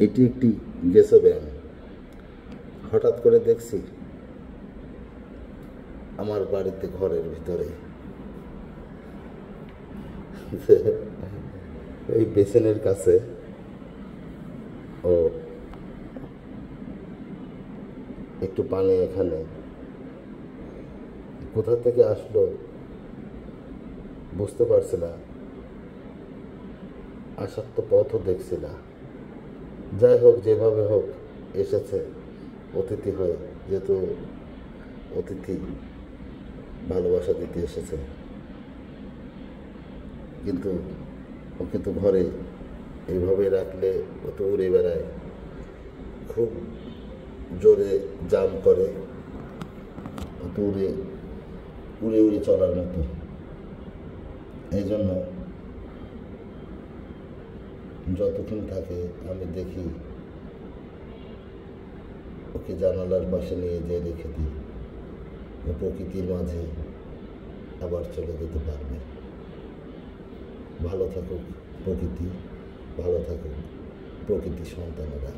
এটি একটি গেসো ব্যায়াম। হঠাৎ করে দেখছি আমার বাড়িতে ঘরের ভিতরে এই বেসিনের কাছে ও একটু পানি এখানে কোথা থেকে আসলো বুঝতে পারছি না, আসার তো পথও দেখছি না। যাই হোক, যেভাবে হোক এসেছে অতিথি হয়ে, যেহেতু অতিথি ভালোবাসা দিতে এসেছে, কিন্তু ওকে তো ঘরে এইভাবে রাখলে ও তো উড়ে বেড়ায়, খুব জোরে জাম্প করে, ও তো উড়ে উড়ে উড়ে চলার মতো। এই জন্য যতক্ষণ থাকে আমি দেখি ওকে জানালার পাশে নিয়ে যেয়ে রেখে দিই, ও প্রকৃতির মাঝে আবার চলে যেতে পারবে। ভালো থাকুক প্রকৃতি, ভালো থাকুক প্রকৃতির সন্তানেরা।